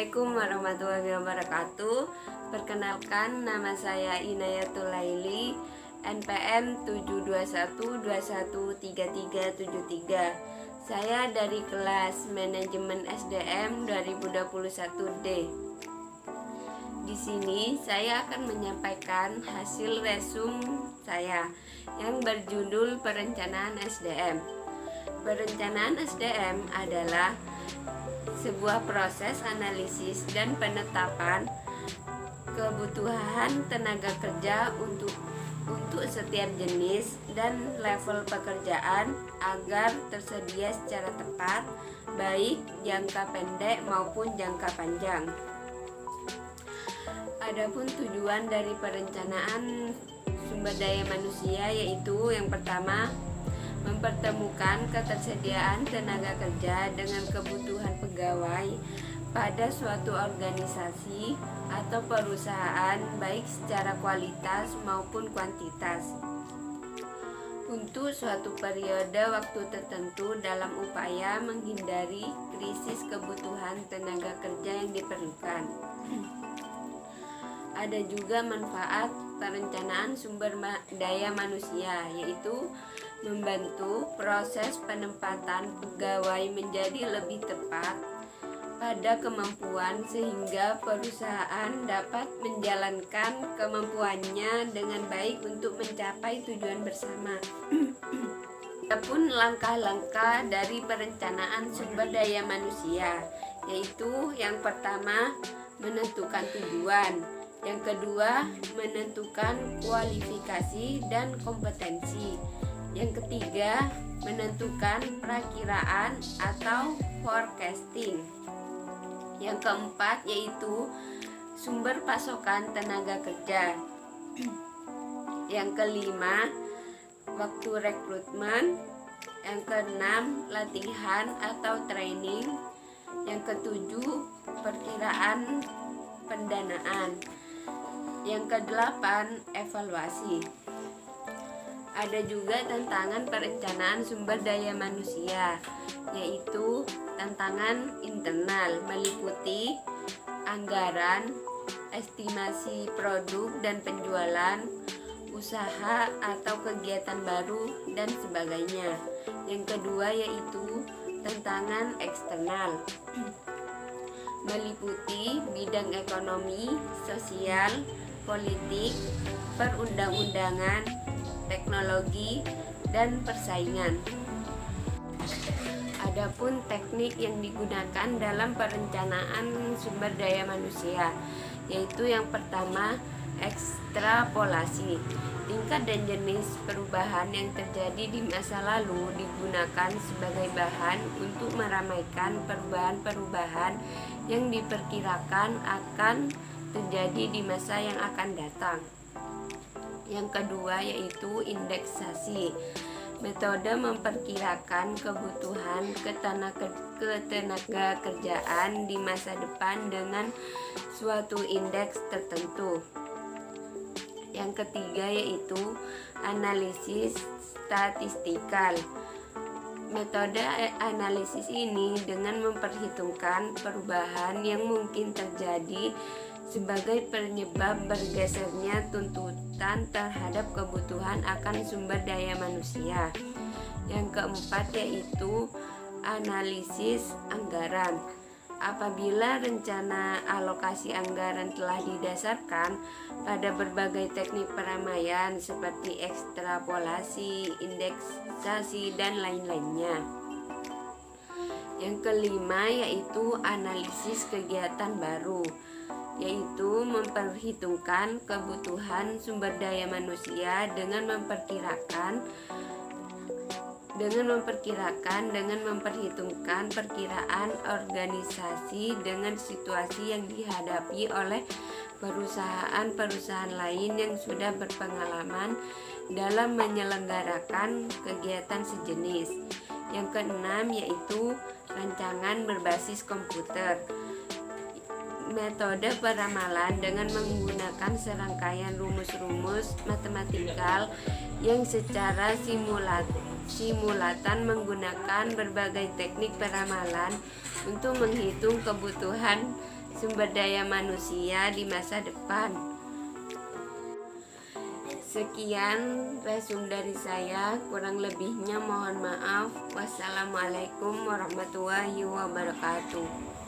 Assalamualaikum warahmatullahi wabarakatuh. Perkenalkan, nama saya Inayatul Laili, NPM 721213373. Saya dari kelas Manajemen SDM 2021D. Di sini saya akan menyampaikan hasil resum saya yang berjudul Perencanaan SDM. Perencanaan SDM adalah sebuah proses analisis dan penetapan kebutuhan tenaga kerja untuk setiap jenis dan level pekerjaan agar tersedia secara tepat, baik jangka pendek maupun jangka panjang. Adapun tujuan dari perencanaan sumber daya manusia yaitu yang pertama, mempertemukan ketersediaan tenaga kerja dengan kebutuhan pegawai pada suatu organisasi atau perusahaan baik secara kualitas maupun kuantitas untuk suatu periode waktu tertentu dalam upaya menghindari krisis kebutuhan tenaga kerja yang diperlukan. Ada juga manfaat perencanaan sumber daya manusia, yaitu membantu proses penempatan pegawai menjadi lebih tepat pada kemampuan sehingga perusahaan dapat menjalankan kemampuannya dengan baik untuk mencapai tujuan bersama. Adapun langkah-langkah dari perencanaan sumber daya manusia, yaitu yang pertama menentukan tujuan, yang kedua menentukan kualifikasi dan kompetensi, yang ketiga menentukan perakiraan atau forecasting, yang keempat yaitu sumber pasokan tenaga kerja, yang kelima waktu rekrutmen, yang keenam latihan atau training, yang ketujuh perkiraan pendanaan, yang kedelapan evaluasi. Ada juga tantangan perencanaan sumber daya manusia, yaitu tantangan internal meliputi anggaran, estimasi produk dan penjualan, usaha atau kegiatan baru, dan sebagainya. Yang kedua yaitu tantangan eksternal meliputi bidang ekonomi, sosial, politik, perundang-undangan, teknologi, dan persaingan. Adapun teknik yang digunakan dalam perencanaan sumber daya manusia, yaitu yang pertama ekstrapolasi. Tingkat dan jenis perubahan yang terjadi di masa lalu digunakan sebagai bahan untuk meramaikan perubahan-perubahan yang diperkirakan akan terjadi di masa yang akan datang. Yang kedua yaitu indeksasi. Metode memperkirakan kebutuhan ketenaga kerjaan di masa depan dengan suatu indeks tertentu. Yang ketiga yaitu analisis statistikal. Metode analisis ini dengan memperhitungkan perubahan yang mungkin terjadi sebagai penyebab bergesernya tuntutan terhadap kebutuhan akan sumber daya manusia. Yang keempat yaitu analisis anggaran. Apabila rencana alokasi anggaran telah didasarkan pada berbagai teknik peramaian seperti ekstrapolasi, indeksasi, dan lain-lainnya. Yang kelima yaitu analisis kegiatan baru, yaitu memperhitungkan kebutuhan sumber daya manusia dengan memperhitungkan perkiraan organisasi dengan situasi yang dihadapi oleh perusahaan-perusahaan lain yang sudah berpengalaman dalam menyelenggarakan kegiatan sejenis. Yang keenam yaitu rancangan berbasis komputer. Metode peramalan dengan menggunakan serangkaian rumus-rumus matematikal yang secara simulatan menggunakan berbagai teknik peramalan untuk menghitung kebutuhan sumber daya manusia di masa depan. Sekian resume dari saya, kurang lebihnya mohon maaf. Wassalamualaikum warahmatullahi wabarakatuh.